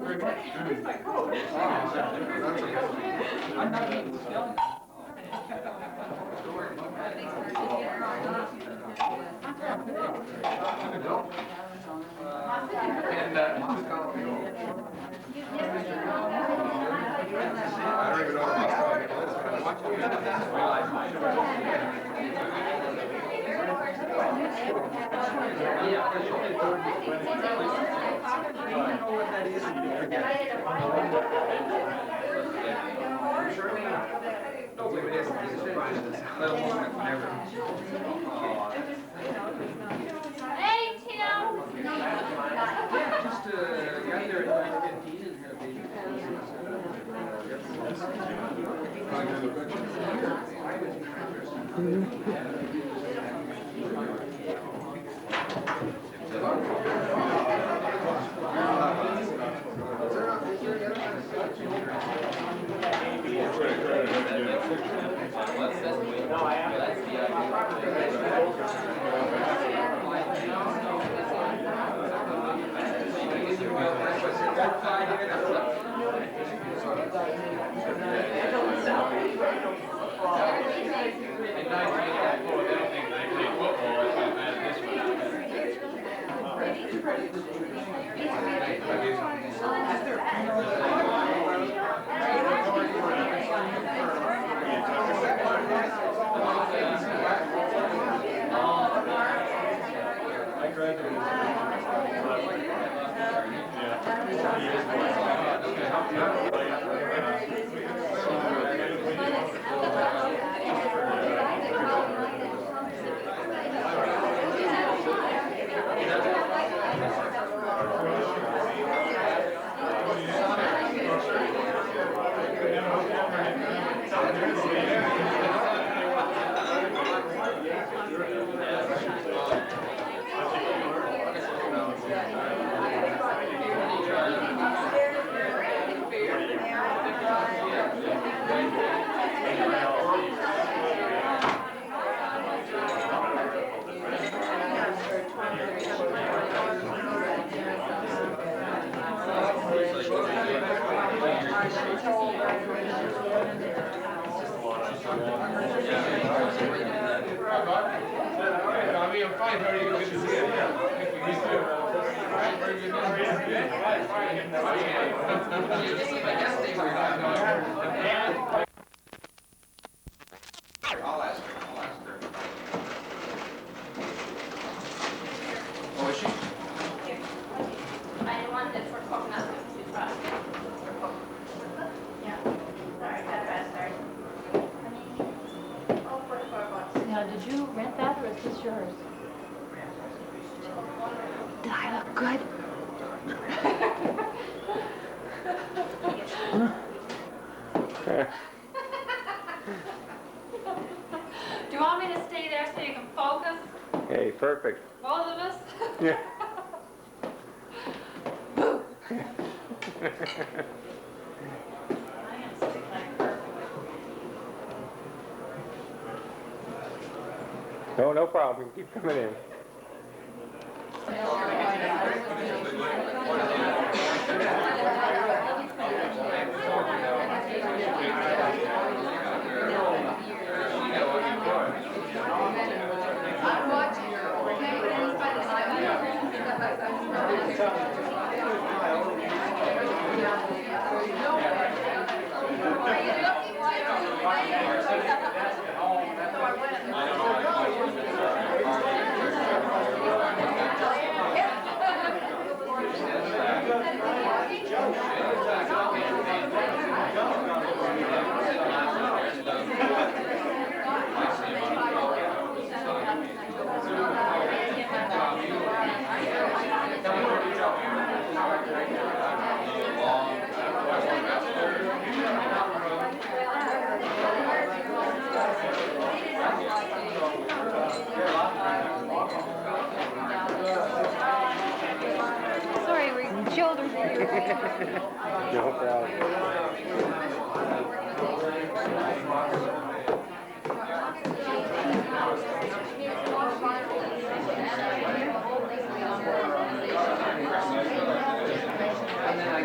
Here's my coat. I'm not even spelling it. And I don't even know Hey, Tim! just got there at 9:15 and had a baby. I'm fine. How are you? Good to see you. I'll ask her. Oh, is she? I want it for coconut too fast. Yeah. Sorry, got fast, sorry. Oh, $44. Now, did you rent that or is this yours? Do I look good? Do you want me to stay there so you can focus? Hey, perfect. Both of us? Yeah. Boo! I'm gonna stick like perfect. No problem. Keep coming in. I'm watching her, okay? Sorry, we're children. No problem. And then I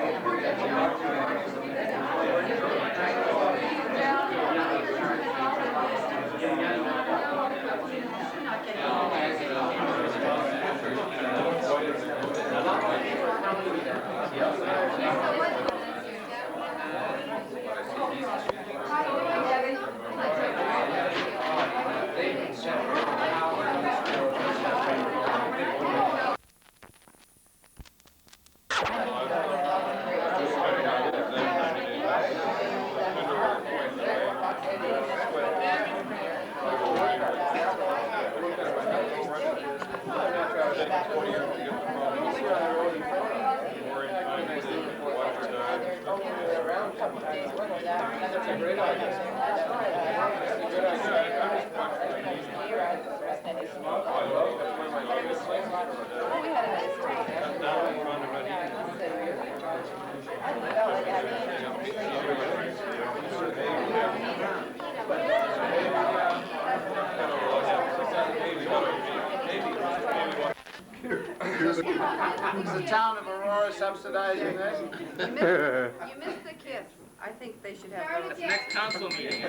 Is the town of Aurora subsidizing this? You missed the kiss. I think they should have those. Next council meeting.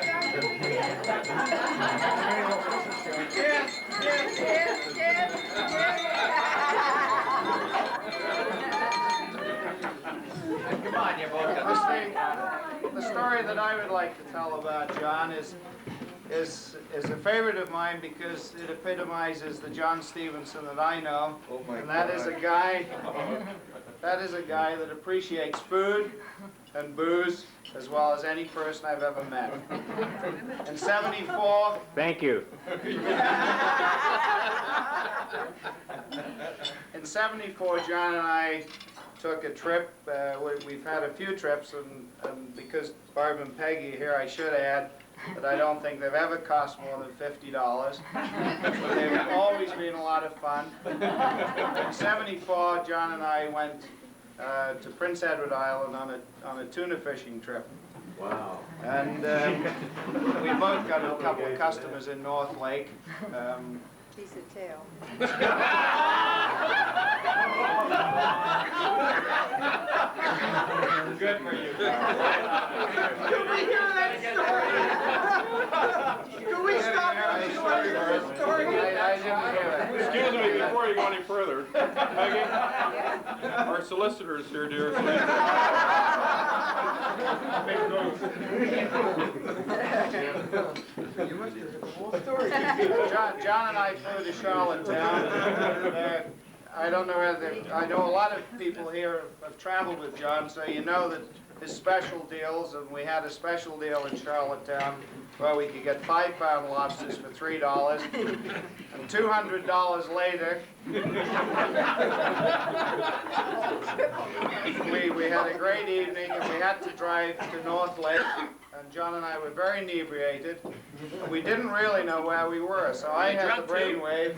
Come on, you both got The story that I would like to tell about John is a favorite of mine because it epitomizes the John Stevenson that I know. And that is a guy that appreciates food and booze as well as any person I've ever met. In '74, Thank you. in '74, John and I took a trip. We've had a few trips, and because Barb and Peggy are here, I should add that I don't think they've ever cost more than $50. But they've always been a lot of fun. In '74, John and I went to Prince Edward Island on a tuna fishing trip. Wow. And we both got a couple of customers in North Lake. Piece of tail. Good for you. Can we stop that story? I didn't hear that. Excuse me, before you go any further, Peggy, our solicitor is here, dear. John and I flew to Charlottetown. I don't know whether, I know a lot of people here have traveled with John, so you know that his special deals, and we had a special deal in Charlottetown where we could get 5-pound lobsters for $3, and $200 later, we had a great evening, and we had to drive to North Lake, and John and I were very inebriated, and we didn't really know where we were, so I had the brainwave,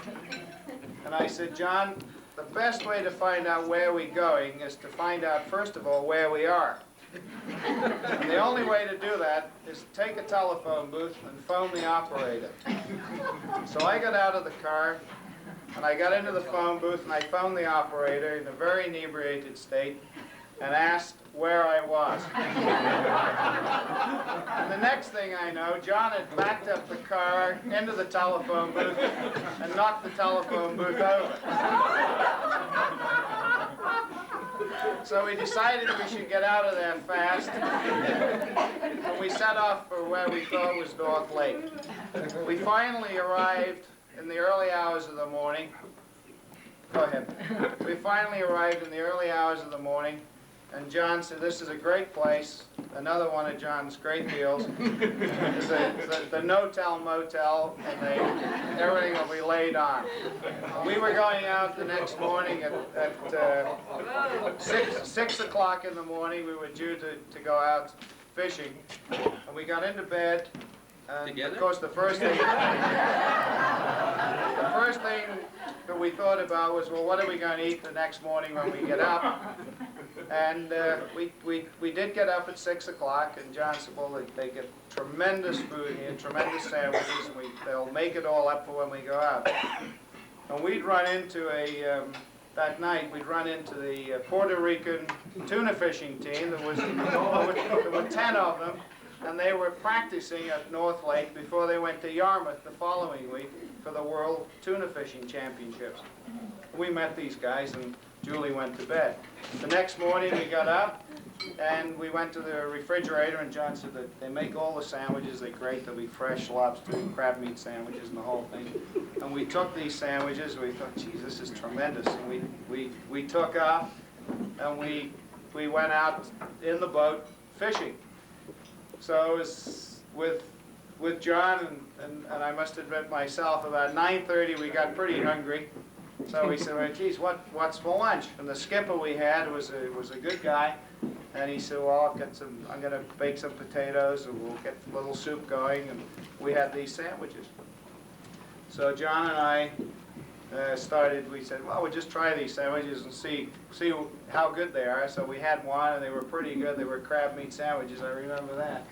and I said, John, the best way to find out where we're going is to find out, first of all, where we are. And the only way to do that is to take a telephone booth and phone the operator. So I got out of the car, and I got into the phone booth, and I phoned the operator in a very inebriated state, and asked where I was. And the next thing I know, John had backed up the car into the telephone booth and knocked the telephone booth over. So we decided we should get out of there fast, and we set off for where we thought was North Lake. We finally arrived in the early hours of the morning. Go ahead. We finally arrived in the early hours of the morning, and John said, this is a great place. Another one of John's great deals is the no-tell motel, and everything will be laid on. We were going out the next morning at 6 o'clock in the morning. We were due to go out fishing, and we got into bed. And Together? Of course, the first thing that we thought about was, well, what are we going to eat the next morning when we get up? And we did get up at 6 o'clock, and John said, well, they get tremendous food here, tremendous sandwiches, and they'll make it all up for when we go out. And we'd run into a that night, we'd run into the Puerto Rican tuna fishing team. There were 10 of them, and they were practicing at North Lake before they went to Yarmouth the following week for the World Tuna Fishing Championships. We met these guys, and Julie went to bed. The next morning, we got up, and we went to the refrigerator, and John said that they make all the sandwiches, they're great, there'll be fresh lobster and crab meat sandwiches and the whole thing. And we took these sandwiches, and we thought, geez, this is tremendous. And we took off, and we went out in the boat fishing. So it was with John, and I must admit myself, about 9:30 we got pretty hungry. So we said, well, geez, what's for lunch? And the skipper we had was a good guy. And he said, well, I'm going to bake some potatoes, and we'll get a little soup going. And we had these sandwiches. So John and I we said, well, we'll just try these sandwiches and see how good they are. So we had one, and they were pretty good. They were crab meat sandwiches, I remember that.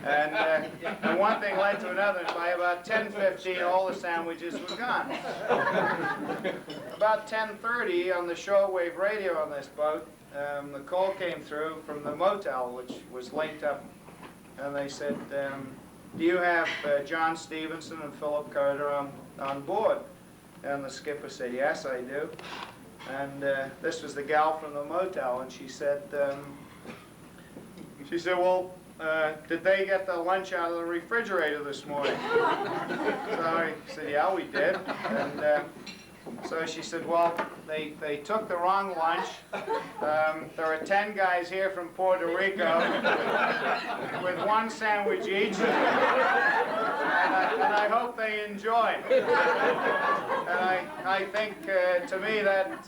And one thing led to another, and by about 10:15, all the sandwiches were gone. About 10:30, on the shortwave radio on this boat, the call came through from the motel, which was linked up, and they said, do you have John Stevenson and Phillip Carter on board? And the skipper said, yes, I do. And this was the gal from the motel, and she said, well, did they get the lunch out of the refrigerator this morning? So I said, yeah, we did. And so she said, well, they took the wrong lunch. There are 10 guys here from Puerto Rico with one sandwich each, and I hope they enjoy. And I think, to me, that,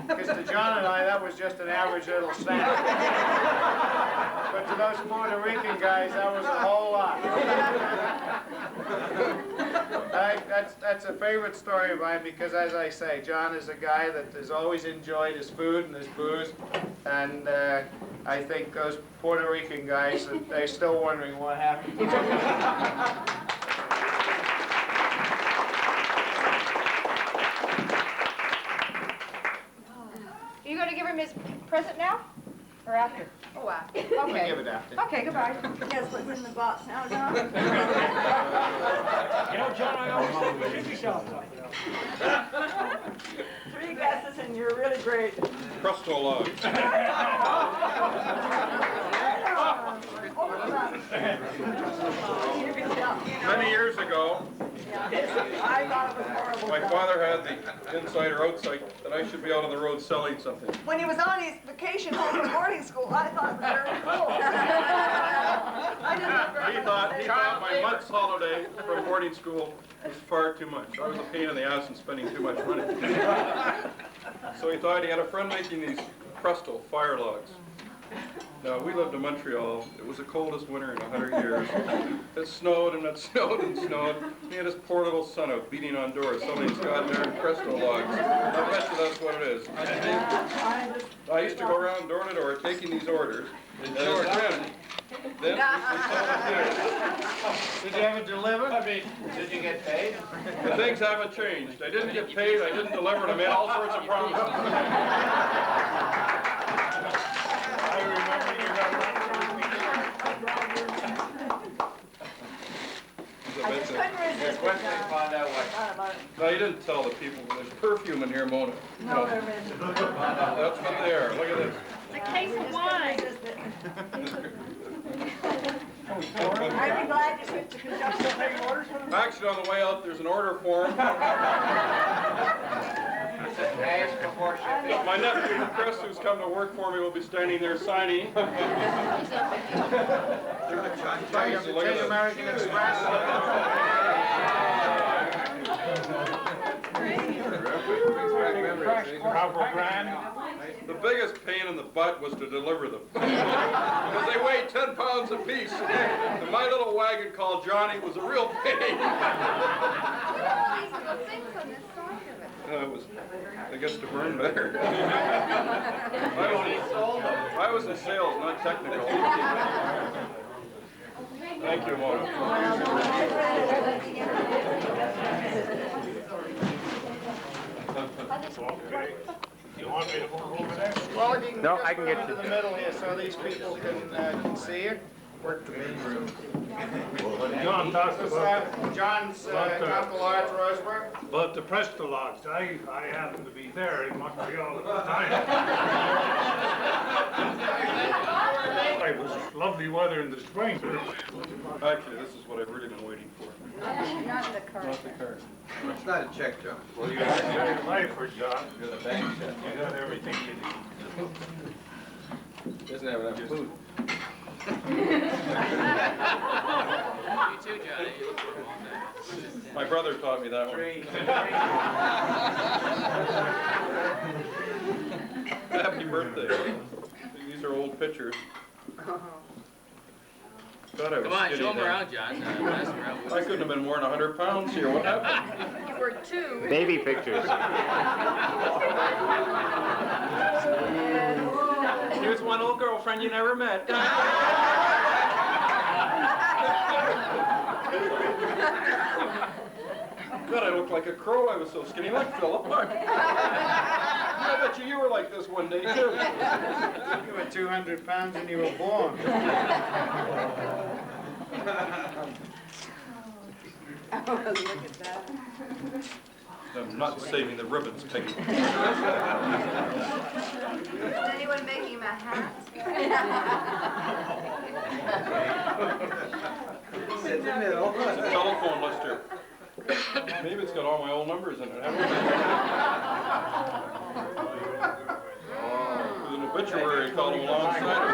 because to John and I, that was just an average little snack. But to those Puerto Rican guys, that was a whole lot. That's a favorite story of mine, because, as I say, John is a guy that has always enjoyed his food and his booze, and I think those Puerto Rican guys, they're still wondering what happened to them. Are you going to give him his present now, or after? Oh, after. We'll Okay. give it after. Okay, goodbye. Guess what's in the box now, John? You know, John, I always think we should be self-taught. 3 guesses and you're really great. Crustal logs. Many years ago, I thought it was horrible. my father had the inside or outside that I should be out on the road selling something. When he was on his vacation home from boarding school, I thought it was very cool. He thought my month's holiday from boarding school was far too much. I was a pain in the ass and spending too much money. So he thought he had a friend making these crustal fire logs. Now, we lived in Montreal. It was the coldest winter in 100 years. It snowed and it snowed and snowed. He had his poor little son out beating on doors selling these goddamn crystal logs. I bet you that's what it is. I used to go around door to door taking these orders. And as a friend, then Did you ever deliver? I mean, did you get paid? the things haven't changed. I didn't get paid, I didn't deliver, and I made all sorts of promises. I just couldn't resist it, John. No, you didn't tell the people. There's perfume in here, Mona. No, there isn't. That's what they are. Look at this. A case of wine. I'd be glad to switch to conjunction taking orders from them. Actually, on the way out, there's an order form. My nephew, Chris, who's come to work for me, will be standing there signing. Take American Express. The biggest pain in the butt was to deliver them. Because they weighed 10 pounds apiece. And my little wagon called Johnny was a real pain. These little things on this side of it. It was, I guess, to burn better. I was in sales, not technical. Thank you, Mona. Other Okay. You want me to move over there? Well, if you can No, just I can go get into you. the middle here so these people can see you. Work the main room. John talked about, John's About the- Uncle Art Roseburg. about the Prestologs. I happen to be there in Montreal at the time. It was lovely weather in the spring. Actually, this is what I've really been waiting for. Not the card. Not the card. It's not a check, John. Well, you're a lifer, John. You're the bank check. You got everything you need. Doesn't have enough food. You too, Johnny. You look for him all day. My brother taught me that one. Happy birthday. These are old pictures. Thought I was Come on, skinny show him then. around, John. Pass him around. I couldn't have been more than 100 pounds here. What happened? You were 2. Baby pictures. Here's one old girlfriend you never met. God, I look like a crow. I was so skinny, like Phillip. I bet you were like this one day, too. You were 200 pounds when you were born. Look at that. I'm not saving the ribbons, Peggy. Is anyone making him a hat? Sit in the middle. It's a telephone lister. Maybe it's got all my old numbers in it. There's an obituary column alongside it.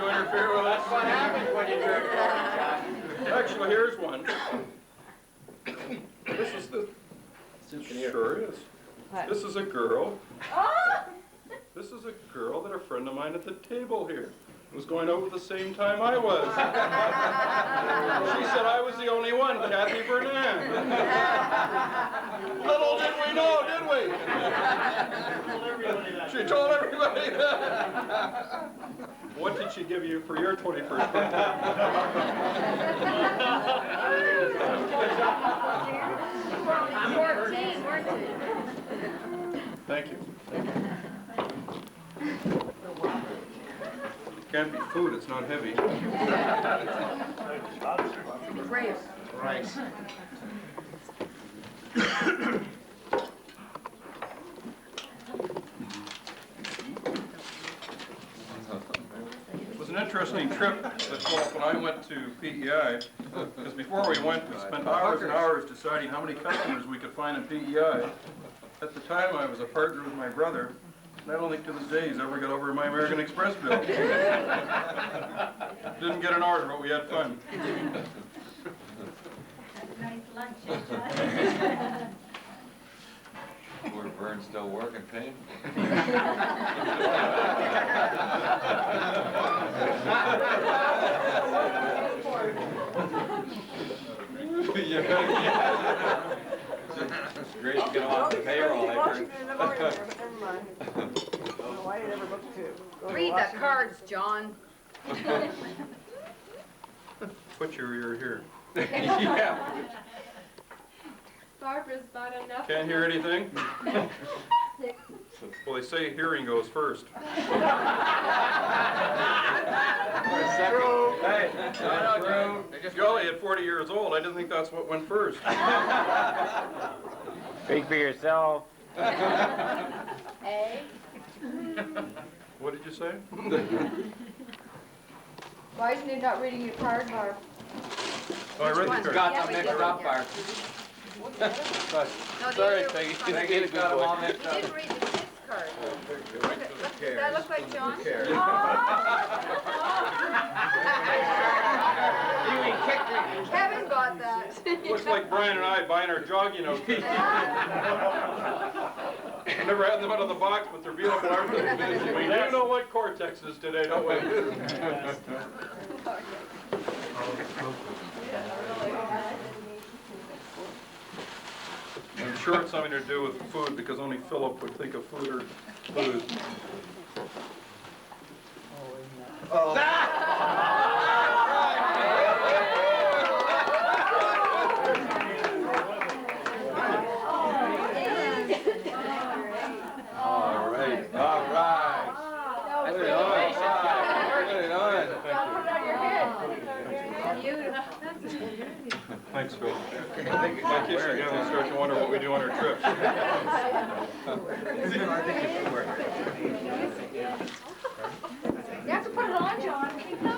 You interfere with us? What happens when you drink coffee, John? Actually, here's one. This is the... Sure is. This is a girl. This is a girl that a friend of mine at the table here was going out at the same time I was. She said I was the only one, Kathy Burnett. Little did we know, did we? She told everybody that. What did she give you for your 21st birthday? 14. Thank you. Can't be food, it's not heavy. Grapes. Rice. It was an interesting trip that Phillip and I went to PEI, because before we went, we spent hours and hours deciding how many customers we could find in PEI. At the time, I was a partner with my brother, and I don't think to this day he's ever got over my American Express bill. Didn't get an order, but we had fun. Nice lunch, Poor Vern's still working, pain. It's great to get him off the payroll. I heard. Washington in the morning, never mind. I don't know why you never booked to go to Read the Washington. cards, John. Put your ear here. Yeah. Barbara's bought enough. Can't hear anything? Well, they say hearing goes first. Hey, Jolly at 40 years old, I didn't think that's what went first. Speak for yourself. A. What did you say? Why isn't he not reading your card, Barb? Oh, I read the card. got them mixed up, Bart. No, Sorry, the other- Peggy. Peggy's got them all mixed You up. didn't read the sixth card. Does that look like John? Kevin got that. Looks like Brian and I buying our jogging outfits. Never had them out of the box, but they're beautiful, aren't they? We do know what Cortex is today, don't we? I'm sure it's something to do with food, because only Phillip would think of food or food. Thanks, Phil. My kids are going to start to wonder what we do on our trips. You have to put it on, John.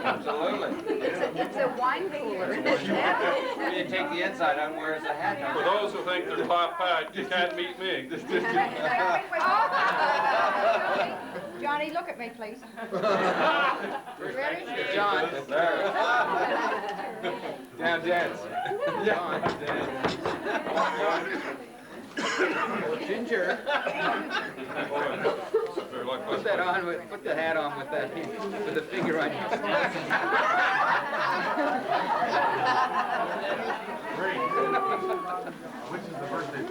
Absolutely. It's a wine cooler. When you take the inside on, where's the hat? For those who think they're top hat, you can't meet me. Johnny, look at me, please. Ready? John. Down dance. John, dance. Ginger. Put that on with, put the hat on with that, with the finger on your Which is the birthday?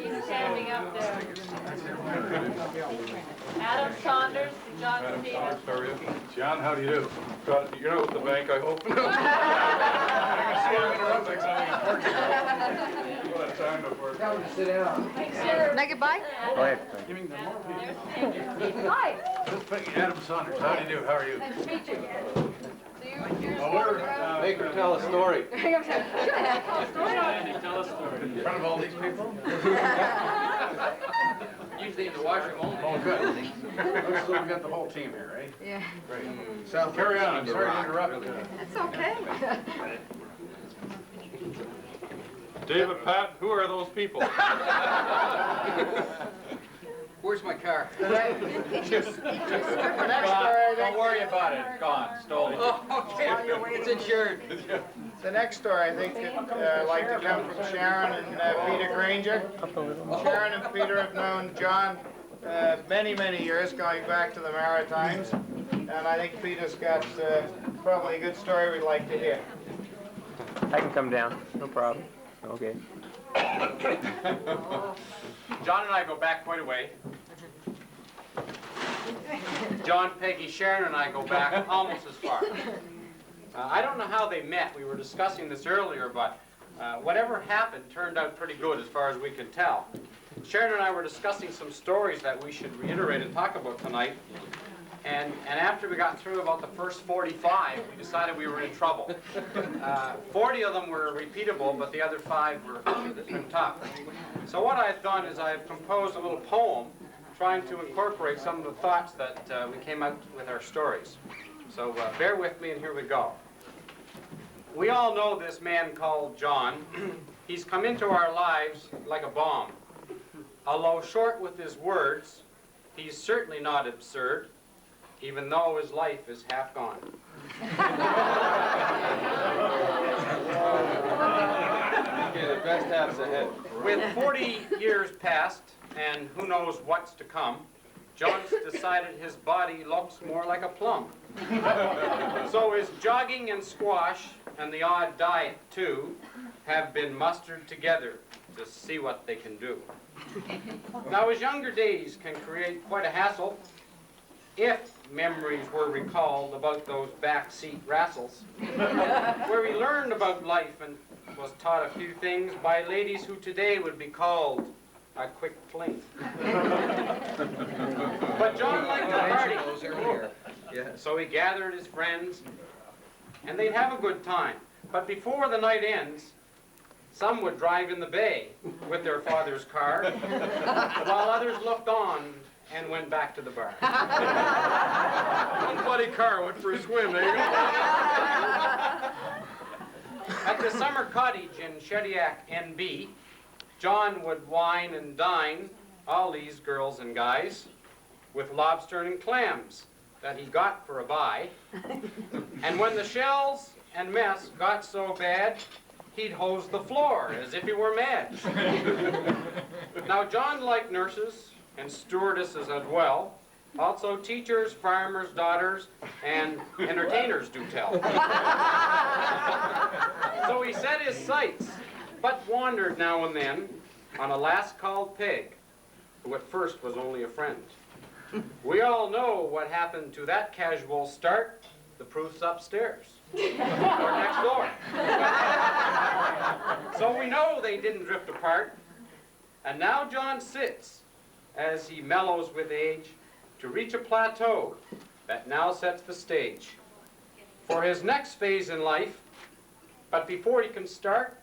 He's standing up there. Adam Saunders, John Stevens. How are you? John, how do you do? Got it. You're not with the bank, I hope. What a time before. Tell him to sit down. Now goodbye. Go ahead. Hi. Adam Saunders, how do you do? How are you? Nice to meet you. So you're Make her tell a story. In front of all these people? Usually in the washroom only. Oh, good. Looks like we've got the whole team here, right? Yeah. Great. So carry on. I'm sorry to interrupt. That's okay. David, Pat, who are those people? Where's my car? Don't worry about it. Gone. Stolen. Oh, okay. It's insured. The next story, I think, I'd like to come from Sharon and Peter Grainger. Sharon and Peter have known John many, many years, going back to the Maritimes. And I think Peter's got probably a good story we'd like to hear. I can come down. No problem. Okay. John and I go back quite a way. John, Peggy, Sharon and I go back almost as far. I don't know how they met. We were discussing this earlier, but whatever happened turned out pretty good as far as we can tell. Sharon and I were discussing some stories that we should reiterate and talk about tonight. And after we got through about the first 45, we decided we were in trouble. 40 of them were repeatable, but the other 5 were tough. So what I've done is I've composed a little poem trying to incorporate some of the thoughts that we came out with our stories. So bear with me, and here we go. We all know this man called John. He's come into our lives like a bomb. Although short with his words, he's certainly not absurd, even though his life is half gone. Okay, the best half's ahead. With 40 years past, and who knows what's to come, John's decided his body looks more like a plum. So his jogging and squash, and the odd diet too, have been mustered together to see what they can do. Now his younger days can create quite a hassle, if memories were recalled about those backseat wrestles, where he learned about life and was taught a few things by ladies who today would be called a quick fling. But John liked to party, so he gathered his friends, and they'd have a good time. But before the night ends, some would drive in the bay with their father's car, while others looked on and went back to the bar. One bloody car went for a swim, eh? At the summer cottage in Shediac, NB, John would wine and dine all these girls and guys with lobster and clams that he got for a buy. And when the shells and mess got so bad, he'd hose the floor as if he were mad. Now John liked nurses and stewardesses as well. Also teachers, farmers' daughters, and entertainers do tell. So he set his sights, but wandered now and then on a lass called Peg, who at first was only a friend. We all know what happened to that casual start. The proof's upstairs, or next door. So we know they didn't drift apart. And now John sits, as he mellows with age, to reach a plateau that now sets the stage for his next phase in life, But before he can start,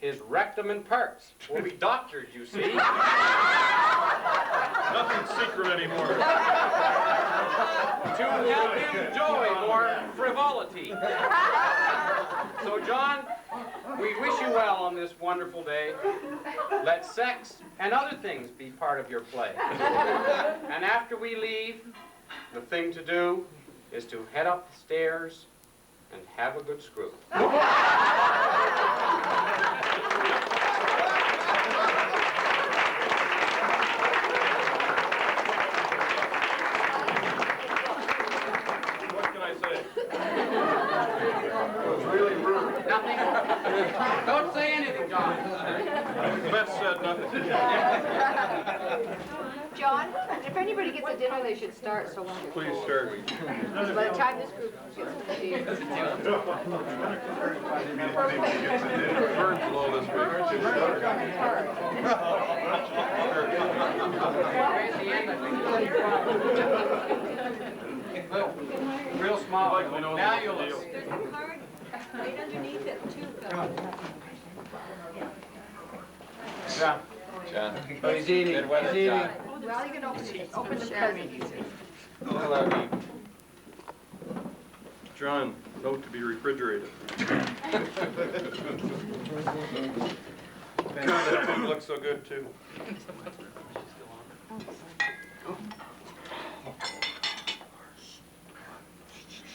his rectum and parts will be doctored, you see. Nothing's secret anymore. To help him enjoy more frivolity. So, John, we wish you well on this wonderful day. Let sex and other things be part of your play. And after we leave, the thing to do is to head up the stairs and have a good screw. Nothing? Don't say anything, John. Beth said nothing. John, if anybody gets a dinner, they should start so long. Please start. So by the time this group gets to see you. Bird's low this week. Real small. Now you'll deal. Right underneath it, too. John. John. Oh, he's eating. He's eating. Well, you can open the present. Hello, Eve. John, note to be refrigerated. God, that food looks so good too.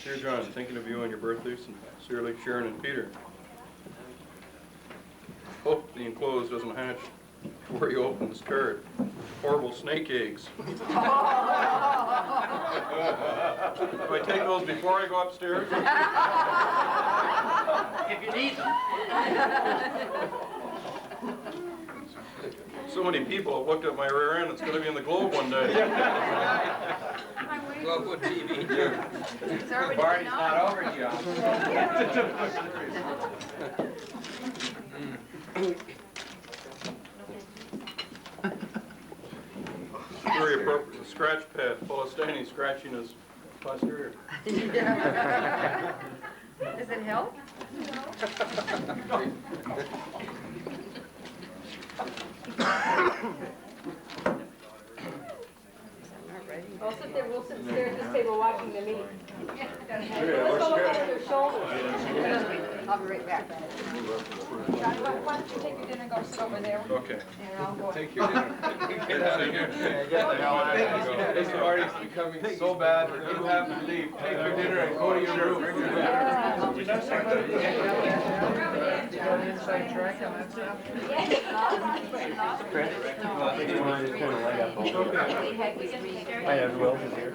Dear John, thinking of you on your birthday, sincerely, Sharon and Peter. Hope the enclosed doesn't hatch before you open this card. Horrible snake eggs. Do I take those before I go upstairs? If you need them. So many people have looked at my rear end, it's going to be in the Globe one day. Globe with TV, too. The party's not over, John. Very appropriate. A scratch pad full of Stanley scratching his posterior. Does it help? I'll sit there, we'll sit there at this table watching the meeting. Let's go look over their shoulders. I'll be right back. Johnny, why don't you take your dinner and go sit over there? Okay. And I'll go. Take your dinner. Get the hell out of here. This party's becoming so bad, you have to leave. Take your dinner and go to your room. Inside track on that stuff? I have Will is here.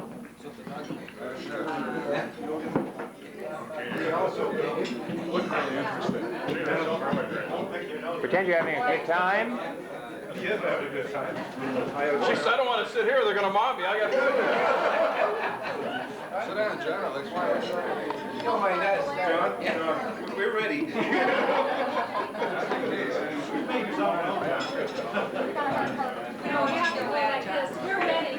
Pretend you're having a good time. He is having a good time. She said, I don't want to sit here, they're going to mob me. I got to Sit down, John. Let's watch. You don't mind that, John, we're ready. No, you have to go like this. We're ready.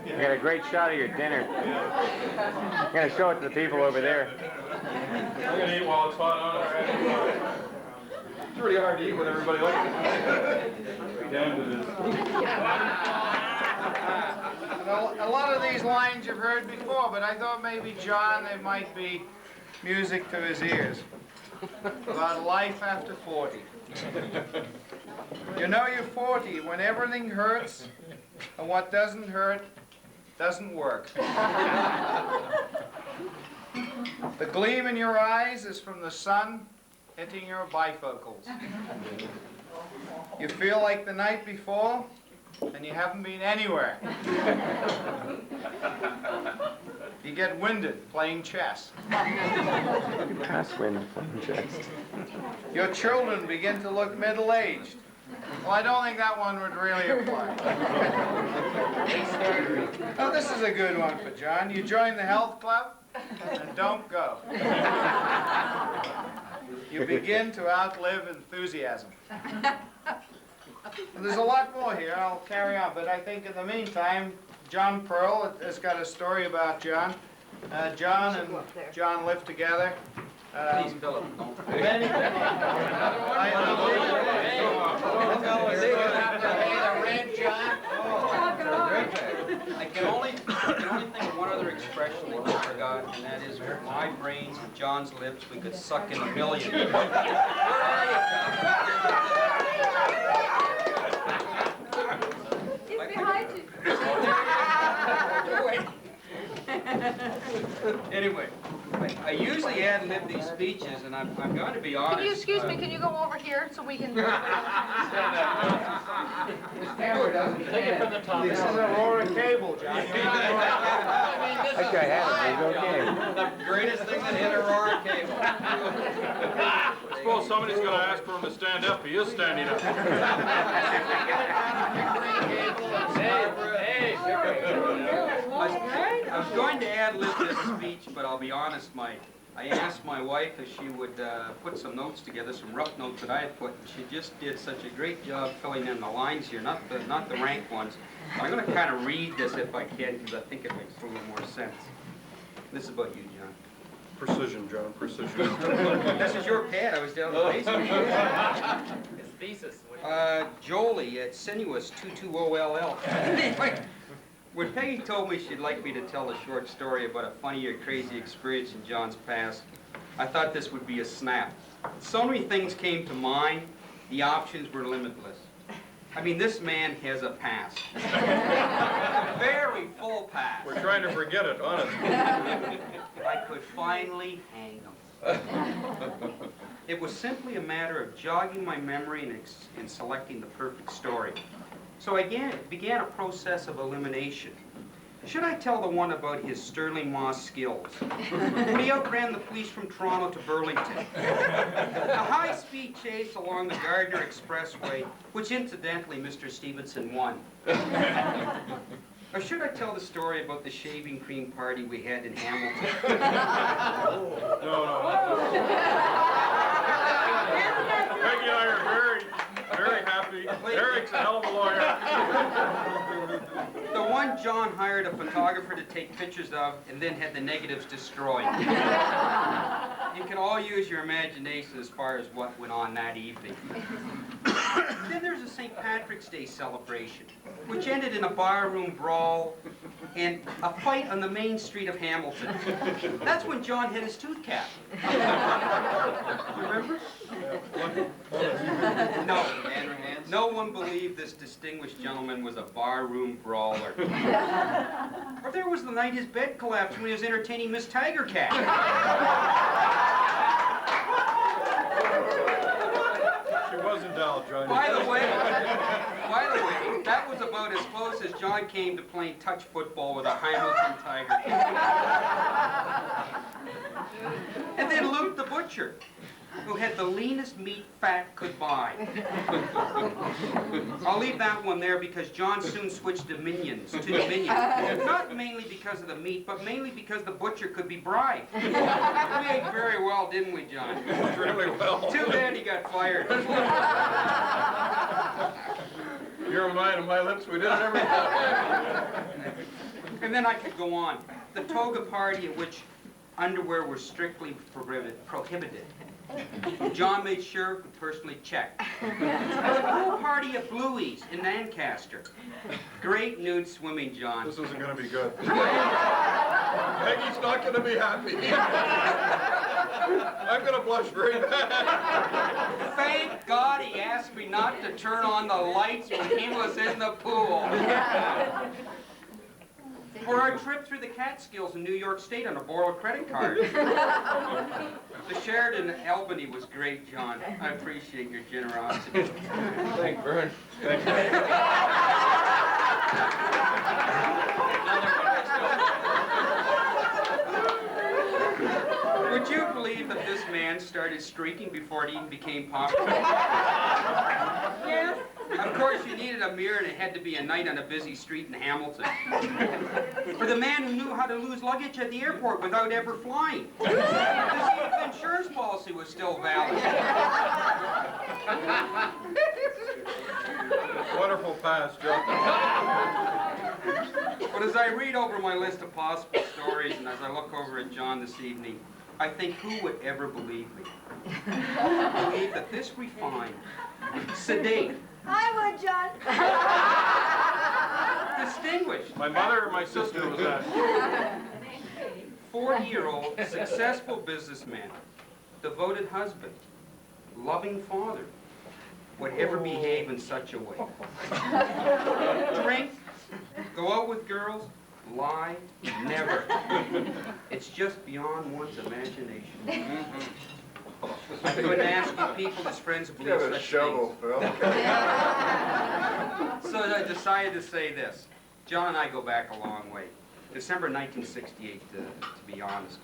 You got a great shot of your dinner. I'm going to show it to the people over there. I'm going to eat while it's hot on it. It's really hard to eat with everybody like it. Damned it is. A lot of these lines you've heard before, but I thought maybe John, there might be music to his ears about life after 40. You know you're 40 when everything hurts and what doesn't hurt doesn't work. The gleam in your eyes is from the sun hitting your bifocals. You feel like the night before and you haven't been anywhere. You get winded playing chess. Your children begin to look middle-aged. Well, I don't think that one would really apply. Oh, this is a good one for John. You join the health club and don't go. You begin to outlive enthusiasm. There's a lot more here. I'll carry on, but I think in the meantime, John Perl has got a story about John. John and John lived together. Please, Philip, don't. I can only think of one other expression that you forgot, and that is, with my brains and John's lips, we could suck in a million. Where are you? He's behind you. Anyway, I usually ad-lib these speeches, and I'm going to be honest. Can you excuse me, can you go over here so we can... This camera doesn't Take it from the top. This is a Laura cable, John. That guy had it. He's okay. The greatest thing that hit Aurora cable. I suppose somebody's going to ask for him to stand up. He is standing up. I was going to ad-lib this speech, but I'll be honest, I asked my wife if she would put some notes together, some rough notes that I had put, and she just did such a great job filling in the lines here, not the rank ones. I'm going to kind of read this if I can, because I think it makes a little more sense. This is about you, John. Precision, John, precision. This is your pad. I was down in the basement. His thesis. Jolie at Sinuous 220LL. Anyway, when Peggy told me she'd like me to tell a short story about a funny or crazy experience in John's past, I thought this would be a snap. So many things came to mind, the options were limitless. I mean, this man has a past. Very full past. We're trying to forget it, honestly. I could finally hang him. It was simply a matter of jogging my memory and selecting the perfect story. So I began a process of elimination. Should I tell the one about his Sterling Moss skills? When he outran the police from Toronto to Burlington. A high-speed chase along the Gardner Expressway, which incidentally Mr. Stevenson won. Or should I tell the story about the shaving cream party we had in Hamilton? No. Peggy and I are very happy. Eric's a hell of a lawyer. The one John hired a photographer to take pictures of and then had the negatives destroyed. You can all use your imagination as far as what went on that evening. Then there's a St. Patrick's Day celebration, which ended in a barroom brawl and a fight on the main street of Hamilton. That's when John had his tooth cap. You remember? No one believed this distinguished gentleman was a barroom brawler. Or there was the night his bed collapsed when he was entertaining Miss Tiger Cat. She was in doubt, John. By the way, that was about as close as John came to playing touch football with a Hamilton Tiger Cat. And then Luke the Butcher, who had the leanest meat fat could buy. I'll leave that one there because John soon switched to Dominions. Not mainly because of the meat, but mainly because the butcher could be bribed. We ate very well, didn't we, John? Really well. Too bad he got fired. Your mind and my lips, we did it every time. And then I could go on. The toga party at which underwear were strictly prohibited. John made sure to personally check. The pool party at Bluey's in Lancaster. Great nude swimming, John. This isn't going to be good. Peggy's not going to be happy. I'm going to blush very bad. Thank God he asked me not to turn on the lights when he was in the pool. For our trip through the Catskills in New York State on a borrowed credit card. The Sheraton in Albany was great, John. I appreciate your generosity. Thanks, Vern. Thank you. Would you believe that this man started streaking before it even became popular? Yes. Of course, you needed a mirror, and it had to be a night on a busy street in Hamilton. For the man who knew how to lose luggage at the airport without ever flying. To see if the insurance policy was still valid. Wonderful pass, John. But as I read over my list of possible stories and as I look over at John this evening, I think who would ever believe me? Believe that this refined, sedate, I would, John. distinguished, My mother or my sister was that. 40-year-old successful businessman, devoted husband, loving father, would ever behave in such a way. Drink, go out with girls, lie, never. It's just beyond one's imagination. I couldn't ask you people as friends to believe such things. Phil. So I decided to say this. John and I go back a long way. December 1968, to be honest.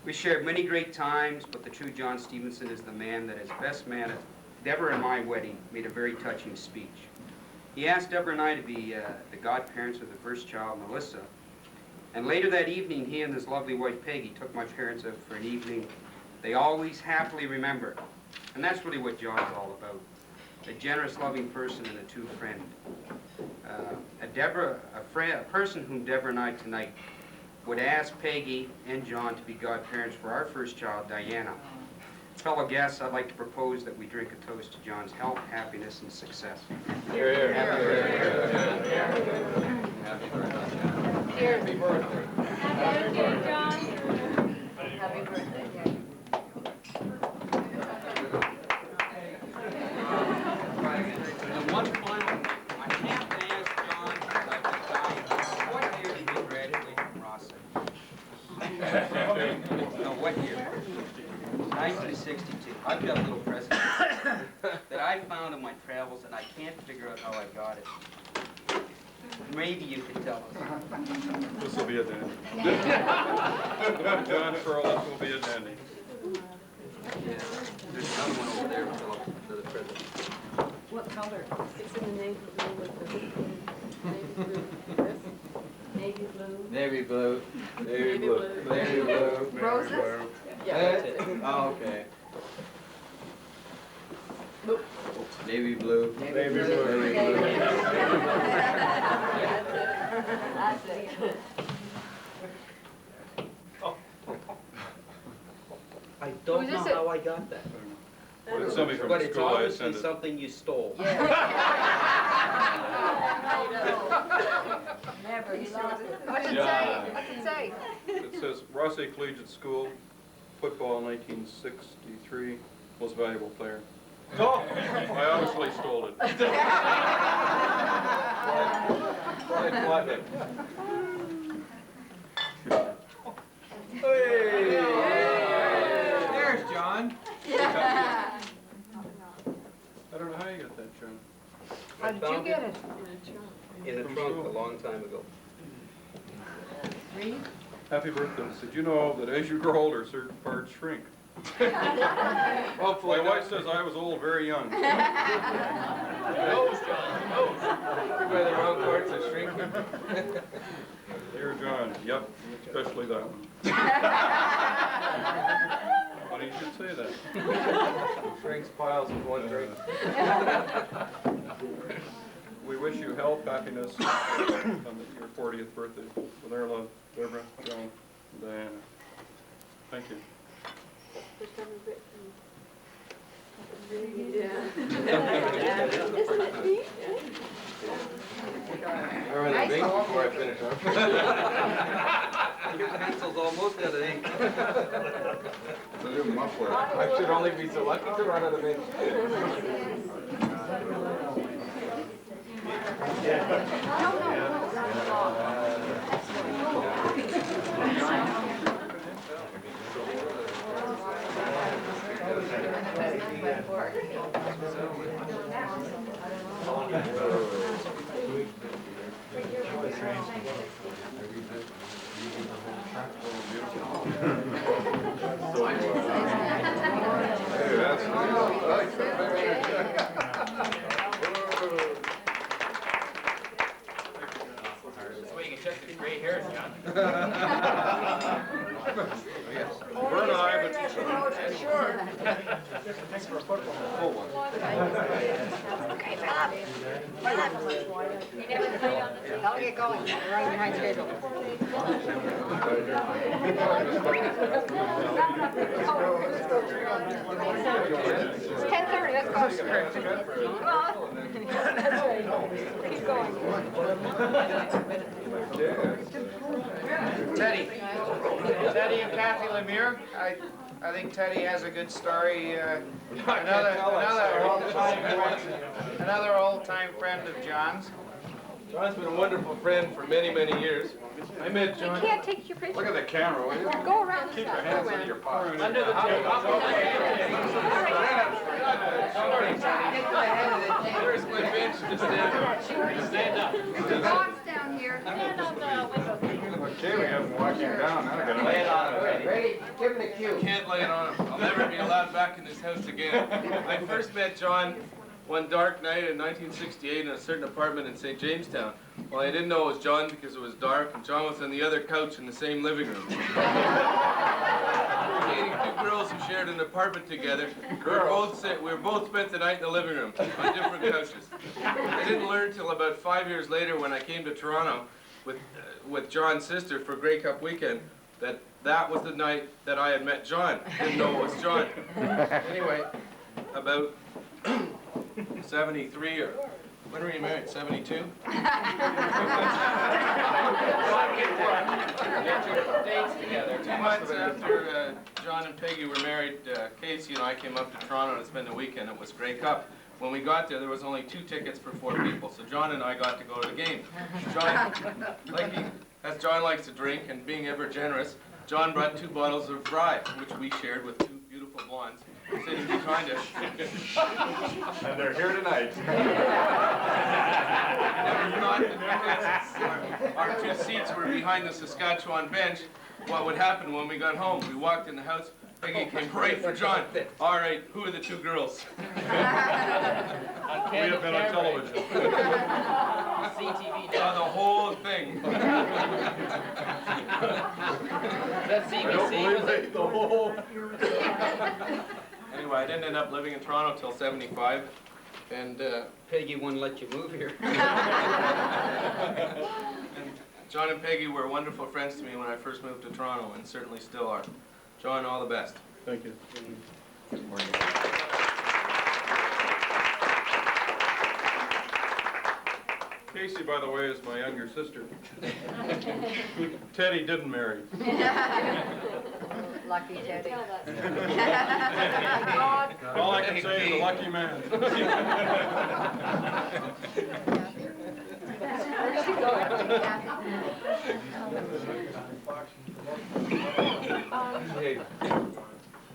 We shared many great times, but the true John Stevenson is the man that, as best man at Deborah and my wedding, made a very touching speech. He asked Deborah and I to be the godparents of the first child, Melissa. And later that evening, he and his lovely wife, Peggy, took my parents out for an evening they always happily remember. And that's really what John's all about. A generous, loving person and a true friend. A person whom Deborah and I tonight would ask Peggy and John to be godparents for our first child, Diana. Fellow guests, I'd like to propose that we drink a toast to John's health, happiness, and success. Here, here. Happy birthday. Happy birthday. Happy birthday, John. Happy birthday. And one final, I have to ask John, as I've been dying, what year did you graduate from Rosset? No, what year? 1962. I've got a little present that I found in my travels, and I can't figure out how I got it. Maybe you can tell us. This will be a dandy. John Perl, this will be a dandy. Yeah. There's another one over there, Phillip, for the present. What color? It's in the navy blue with the navy blue. This? Navy blue. Navy blue. Navy blue. Navy blue. Roses? Yeah, that's it. Oh, okay. Navy blue. Navy blue. That's it. I don't Was know this how I got that. It's somebody from But the it's school I obviously attended. something you stole. Never. You know, what's it say? What's it say? It says Rossay Collegiate School, football 1963, most valuable player. Oh! I obviously stole it. There's John. I don't know how you got that, John. How did you get it? In the trunk a long time ago. Read? Happy birthday. Did you know that as you grow older, certain parts shrink? Hopefully My wife says I was old very young. By the wrong parts are shrinking. Dear John, yep, especially that one. Funny you should say that. Shrinks piles with one drink. We wish you health, happiness on your 40th birthday. With our love, Deborah, John, and Diana. Thank you. I run the big before I finish up. Your pencil's almost out of ink. I should only be so lucky to run out of ink. Vern and I have been... Sure. Thanks for a football. Full one. Okay, Phillip. You never played on the Tell get going. We're running behind schedule. It's 10:30, let's go. Come on. That's right. Keep going. Teddy and Kathy Lemire. I think Teddy has a good story. Another old-time friend of John's. John's been a wonderful friend for many, many years. I met John. You can't take your picture. Look at the camera, will you? Go around. Keep your hands in your pocket. Under the table. Where's my bench to stand up? The box down here. Stand on the window. Okay, we have to walk you down. Now I gotta lay it on him. Ready? Give him the cue. Can't lay it on him. I'll never be allowed back in this house again. I first met John one dark night in 1968 in a certain apartment in St. Jamestown. Well, I didn't know it was John because it was dark, and John was on the other couch in the same living room. Dating two girls who shared an apartment together. We were both spent the night in the living room on different couches. I didn't learn till about 5 years later when I came to Toronto with John's sister for Grey Cup weekend that was the night that I had met John. Didn't know it was John. Anyway, about 73 or when were you married? 72? Get your dates together. 2 months after John and Peggy were married, Casey and I came up to Toronto to spend the weekend. It was Grey Cup. When we got there was only 2 tickets for 4 people, so John and I got to go to the game. John, as John likes to drink and being ever generous, John brought 2 bottles of rye, which we shared with 2 beautiful blondes sitting behind us. And they're here tonight. Never thought that because our 2 seats were behind the Saskatchewan bench, what would happen when we got home. We walked in the house, Peggy came right for John. All right, who are the 2 girls? We have been on television. CTV. The whole thing. That's I don't believe it. The whole. Anyway, I didn't end up living in Toronto till 75, and Peggy wouldn't let you move here. and John and Peggy were wonderful friends to me when I first moved to Toronto, and certainly still are. John, all the best. Thank you. Casey, by the way, is my younger sister, who Teddy didn't marry. Lucky Teddy. All I can say is a lucky man. Where's she going?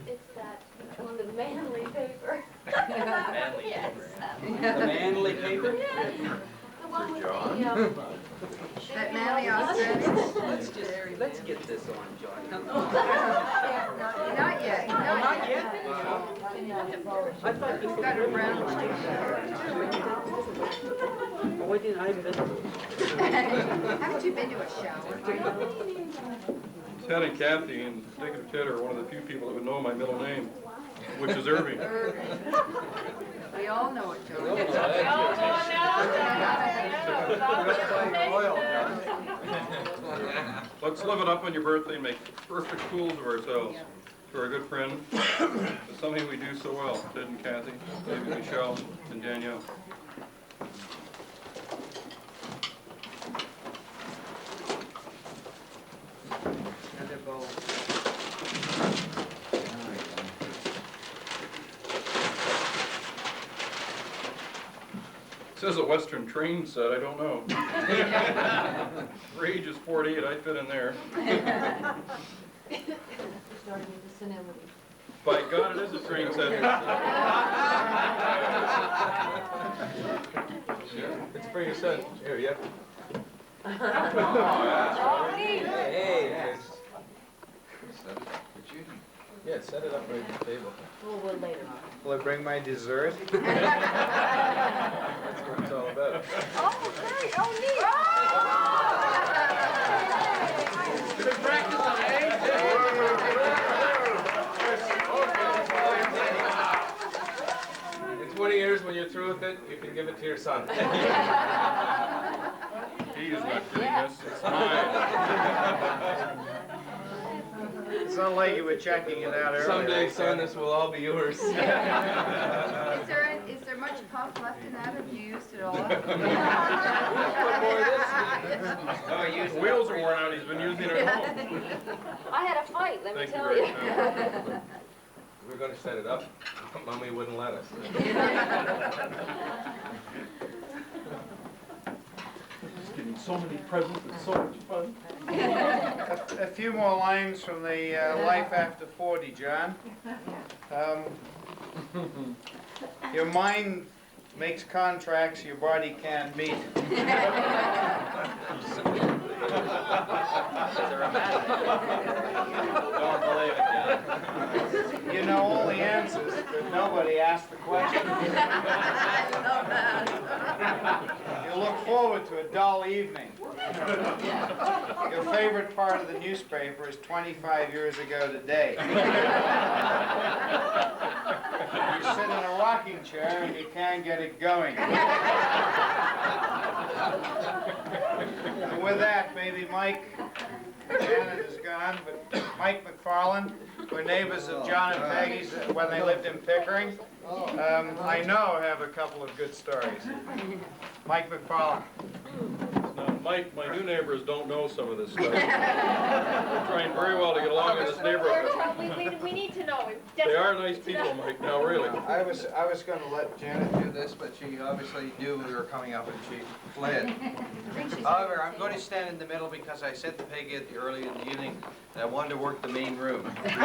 It's that on the manly paper. Manly Yes. The manly paper? Yes. The one with the, That manly Australian? Let's get this on, John. Not yet. Not yet. I thought this Got her brown one. Why didn't I miss it? Haven't you been to a shower? Ted and Kathy and Dick and Ted are one of the few people that would know my middle name, which is Irving. We all know it, Joe. Let's live it up on your birthday and make perfect fools of ourselves. To our good friend, it's something we do so well, Ted and Kathy, maybe Michelle and Danielle. It says a Western train set, I don't know. Rage is 48, I fit in there. By God, it is a train set. It's for your son. Here, yep. Hey. Yeah, set it up right at the table. We'll later on. Will I bring my dessert? That's what it's all about. Oh, great. Oh, neat. Good practice on In 20 years, when you're through with it, you can give it to your son. He's not kidding us, it's mine. It's not like you were checking it out earlier. Someday, son, this will all be yours. Is there much puff left in that? Have you used it all up? The wheels are worn out, he's been using it at home. I had a fight, let me Thank you tell very you. much. We were gonna set it up, but Mommy wouldn't let us. Just getting so many presents, it's so much fun. A few more lines from the Life After 40, John. Your mind makes contracts your body can't meet. Don't believe it, John. You know all the answers, but nobody asked the question. You look forward to a dull evening. Your favorite part of the newspaper is 25 years ago today. You sit in a rocking chair and you can't get it going. And with that, baby Mike, Janet is gone, but Mike McFarland, were neighbors of John and Peggy's when they lived in Pickering. I know have a couple of good stories. Mike McFarland. Now, Mike, my new neighbors don't know some of this stuff. We're trying very well to get along in this neighborhood. We need to know. They are nice people, Mike, now really. I was going to let Janet do this, but she obviously knew we were coming up and she fled. However, I'm going to stand in the middle because I said to Peggy early in the evening that I wanted to work the main room. I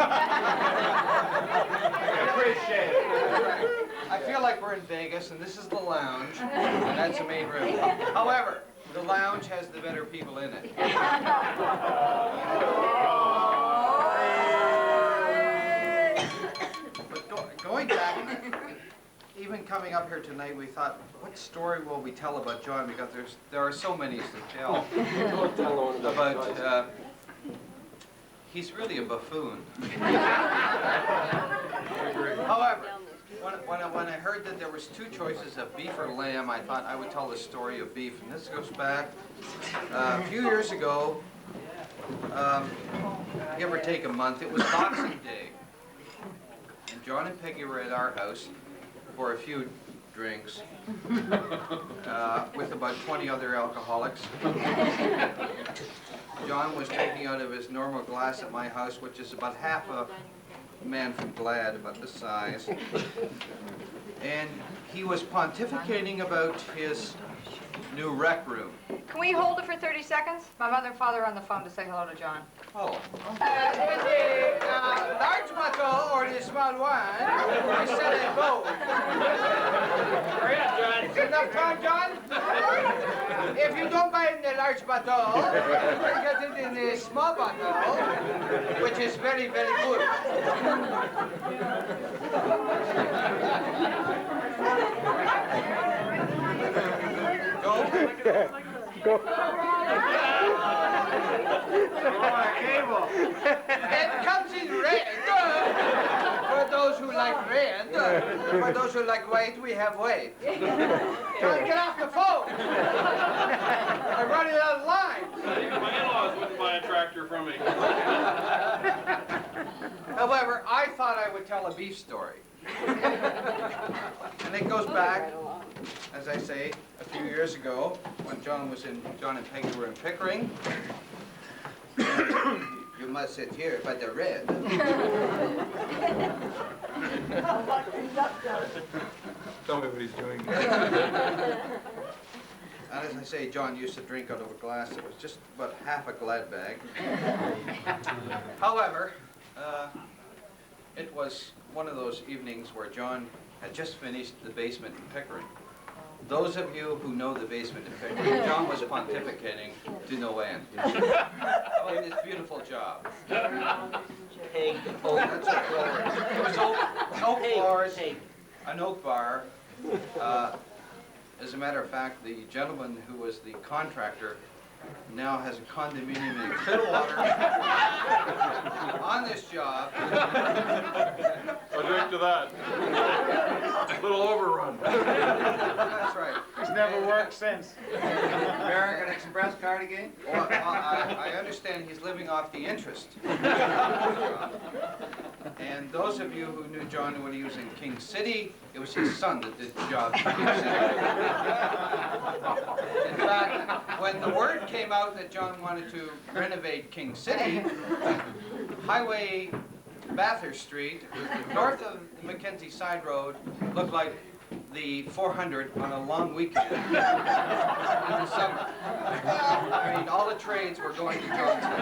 appreciate it. I feel like we're in Vegas and this is the lounge and that's the main room. However, the lounge has the better people in it. But going back, even coming up here tonight, we thought, what story will we tell about John? Because there are so many to tell about. He's really a buffoon. However, when I heard that there was two choices of beef or lamb, I thought I would tell the story of beef. And this goes back a few years ago, give or take a month. It was Boxing Day. And John and Peggy were at our house for a few drinks with about 20 other alcoholics. John was drinking out of his normal glass at my house, which is about half a man from Glad, about this size. And he was pontificating about his new rec room. Can we hold it for 30 seconds? My mother and father are on the phone to say hello to John. Oh. Large bottle or the small one? We said it both. Hurry up, John. Is it enough time, John? If you don't buy in the large bottle, you can get it in the small bottle, which is very, very good. Go. Go. It comes in red. For those who like red. For those who like white, we have white. John, get off the phone. I'm running out of line. Even my in-laws wouldn't buy a tractor from me. However, I thought I would tell a beef story. And it goes back, as I say, a few years ago when John and Peggy were in Pickering. You must sit here by the red. Tell me what he's doing. And as I say, John used to drink out of a glass that was just about half a Glad bag. However, it was one of those evenings where John had just finished The Basement in Pickering. Those of you who know The Basement in Pickering, John was pontificating to no end. In this beautiful job. Pig. Oh, that's what floors. It was oak floors, an oak bar. As a matter of fact, the gentleman who was the contractor now has a condominium in Clearwater on this job. I'll drink to that. Little overrun. That's right. It's never worked since. American Express card again? Well, I understand he's living off the interest. And those of you who knew John when he was in King City, it was his son that did the job for King City. In fact, when the word came out that John wanted to renovate King City, Highway Bathurst Street, north of the Mackenzie Side Road, looked like the 400 on a long weekend in the summer. I mean, all the trades were going to John's house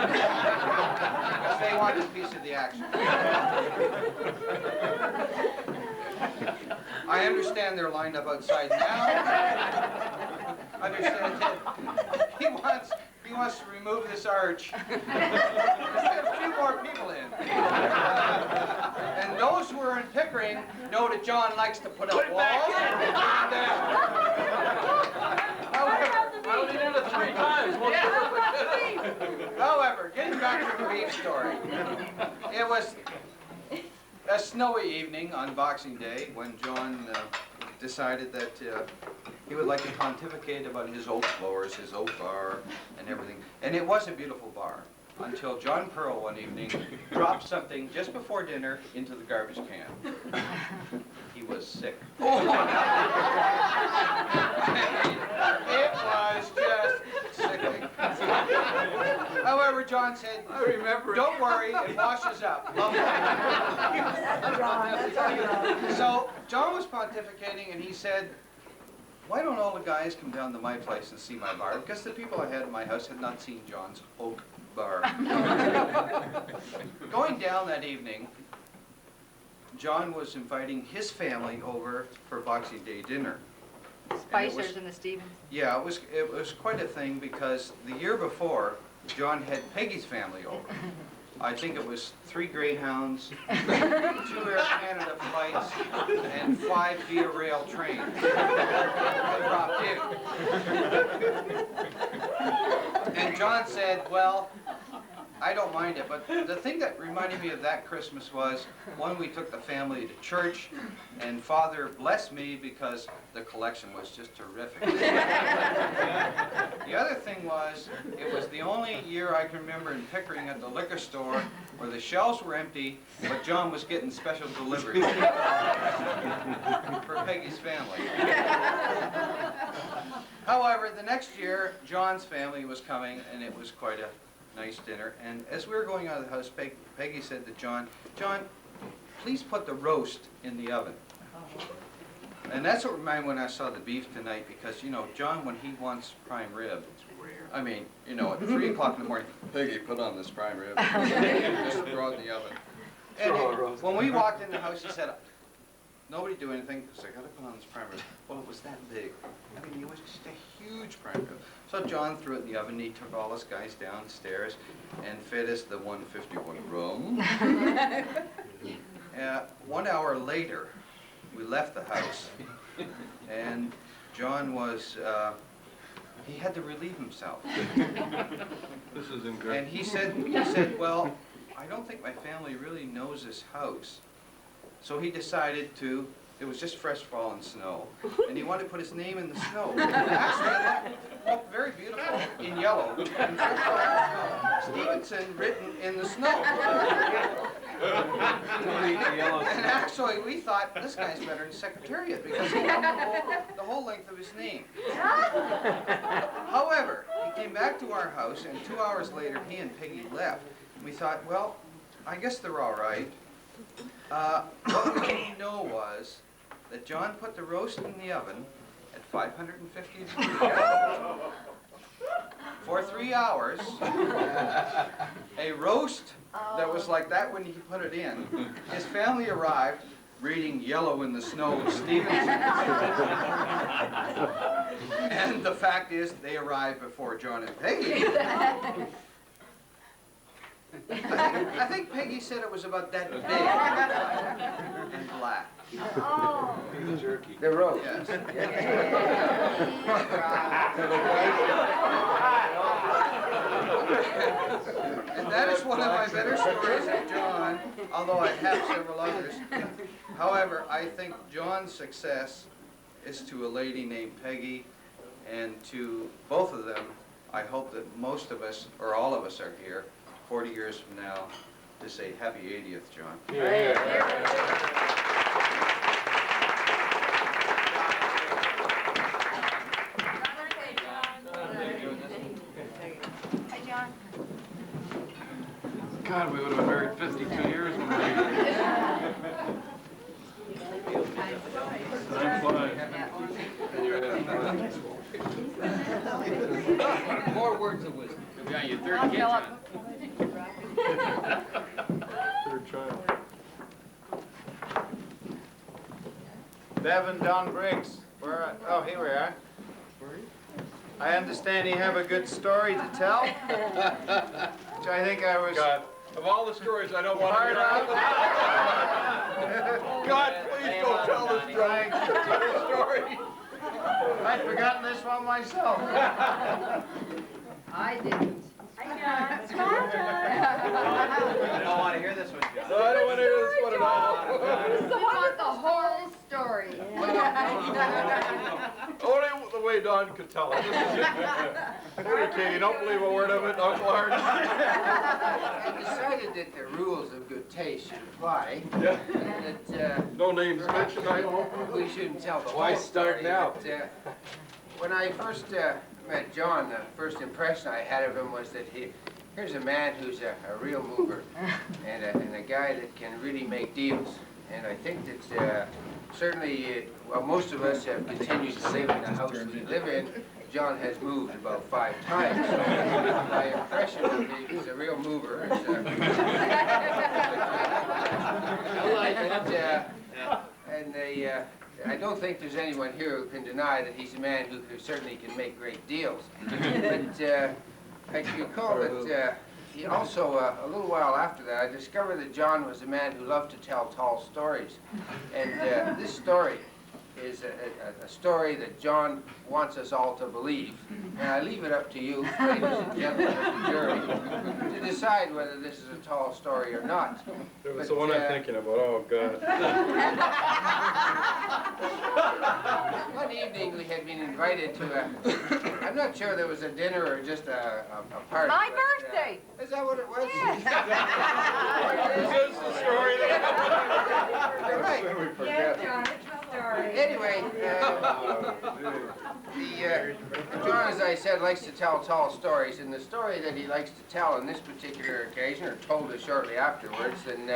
because they wanted a piece of the action. I understand they're lined up outside now. Understand that he wants to remove this arch. Let's get a few more people in. And those who are in Pickering know that John likes to put up walls. However, getting back to the beef story, it was a snowy evening on Boxing Day when John decided that he would like to pontificate about his oak floors, his oak bar, and everything. And it was a beautiful bar until John Perl one evening dropped something just before dinner into the garbage can. He was sick. It was just sickening. However, John said, "Don't worry, it washes up." So John was pontificating, and he said, "Why don't all the guys come down to my place and see my bar?" Because the people I had in my house had not seen John's oak bar. Going down that evening, John was inviting his family over for Boxing Day dinner. Spicers and the Stevens. Yeah, it was quite a thing because the year before, John had Peggy's family over. I think it was 3 Greyhounds, 2 Air Canada flights, and 5 Via Rail trains that dropped in. And John said, "Well, I don't mind it," but the thing that reminded me of that Christmas was one, we took the family to church, and Father blessed me because the collection was just terrific. The other thing was, it was the only year I can remember in Pickering at the liquor store where the shelves were empty, but John was getting special delivery for Peggy's family. However, the next year, John's family was coming, and it was quite a nice dinner. And as we were going out of the house, Peggy said to John, "John, please put the roast in the oven." And that's what reminded me when I saw the beef tonight, because, you know, John, when he wants prime rib, I mean, you know, at 3 o'clock in the morning, "Peggy, put on this prime rib." Just throw it in the oven. And when we walked in the house, he said, "Nobody do anything, because I got to put on this prime rib." Well, it was that big. I mean, it was just a huge prime rib. So John threw it in the oven, and he took all us guys downstairs and fed us the 151 rum. 1 hour later, we left the house, and John was, he had to relieve himself. This is incredible. And he said, "Well, I don't think my family really knows this house." So he decided to, it was just fresh fallen snow, and he wanted to put his name in the snow. Actually, it looked very beautiful in yellow. And fresh fallen snow. Stevenson written in the snow. And actually, we thought, this guy's better than Secretariat, because he wrote the whole length of his name. However, he came back to our house, and 2 hours later, he and Peggy left. We thought, well, I guess they're all right. What we didn't know was that John put the roast in the oven at 550 degrees for 3 hours. A roast that was like that when he put it in. His family arrived reading Yellow in the Snow with Stevenson. And the fact is, they arrived before John and Peggy. I think Peggy said it was about that big and black. Oh. The jerky. The roast. Yes. And that is one of my better stories of John, although I have several others. However, I think John's success is to a lady named Peggy, and to both of them, I hope that most of us, or all of us, are here 40 years from now to say happy 80th, John. Yeah. Hi, John. God, we would have been married 52 years when we were Time flies. More words of wisdom. You'll be on your Come third on, kid, Phillip. John. Third child. Bevan, Don Briggs, oh, here we are. I understand you have a good story to tell, which I think I was God, of all the stories, I don't want to part hear. of. God, please don't tell this story. I'd forgotten this one myself. I didn't. I don't want to hear this one, John. No, I don't want to hear this one at all. So I want the whole story. Only the way Don could tell it. Okay, you don't believe a word of it, Uncle Art? I decided that the rules of good taste should apply. Yeah. And that No names mentioned, I hope. we shouldn't tell the Why whole start story, now? but, when I first met John, the first impression I had of him was that here's a man who's a real mover and a guy that can really make deals. And I think that certainly, well, most of us have continued to live in the house we live in. John has moved about 5 times. So my impression of him, he's a real mover. I don't think there's anyone here who can deny that he's a man who certainly can make great deals. But I can recall that he also, a little while after that, I discovered that John was a man who loved to tell tall stories. And this story is a story that John wants us all to believe. And I leave it up to you, ladies and gentlemen of the jury, to decide whether this is a tall story or not. It was the one I'm thinking about, oh, God. One evening we had been invited to I'm not sure there was a dinner or just a party. My but, birthday. Is that what it was? Is this the story that You're right. Yes, John, it's a story. Anyway, John, as I said, likes to tell tall stories, and the story that he likes to tell on this particular occasion, or told us shortly afterwards, and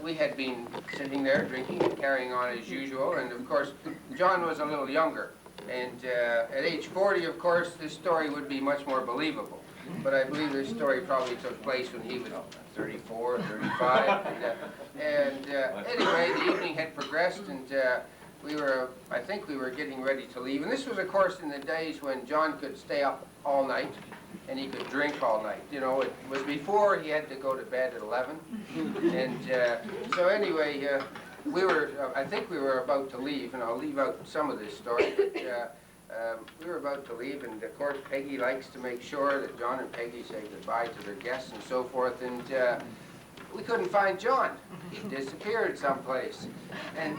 we had been sitting there drinking and carrying on as usual, and of course, John was a little younger, and at age 40, of course, this story would be much more believable. But I believe this story probably took place when he was 34, 35, and anyway, the evening had progressed, and I think we were getting ready to leave. And this was, of course, in the days when John could stay up all night, and he could drink all night. You know, it was before he had to go to bed at 11. And so anyway, I think we were about to leave, and I'll leave out some of this story, but we were about to leave, and of course Peggy likes to make sure that John and Peggy say goodbye to their guests and so forth, and we couldn't find John. He disappeared someplace. And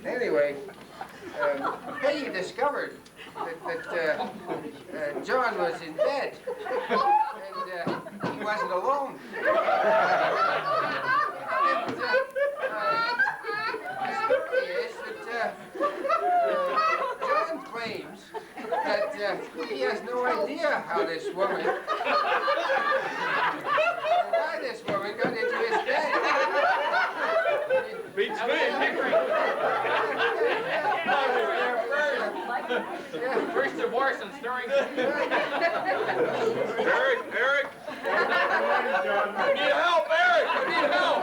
anyway, Peggy discovered that John was in bed, and he wasn't alone. And, the story is that John claims that he has no idea how this woman, why this woman got into his bed. beats me? First divorce and stirring. Eric! You need help, Eric! You need help!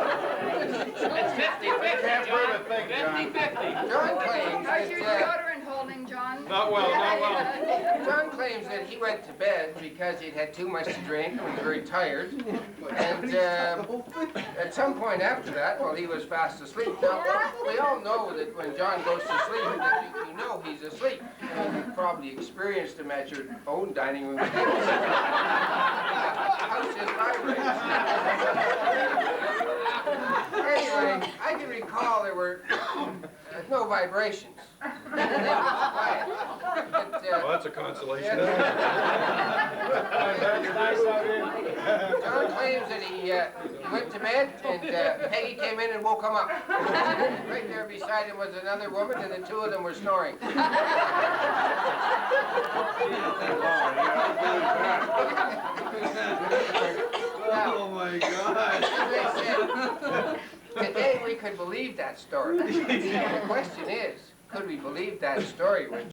It's 50-50, John. 50-50. John claims How's your that, deodorant holding, John? Not well, not well. John claims claims that he went to bed because he'd had too much to drink and was very tired. And at some point after that, well, he was fast asleep. Now, we all know that when John goes to sleep, that you know he's asleep. You've probably experienced him at your own dining room. House is vibrating. Anyway, I can recall there were no vibrations. Well, that's a consolation. John claims that he went to bed and Peggy came in and woke him up. Right there beside him was another woman and the two of them were snoring. Oh my God. Today we could believe that story. The question is, could we believe that story when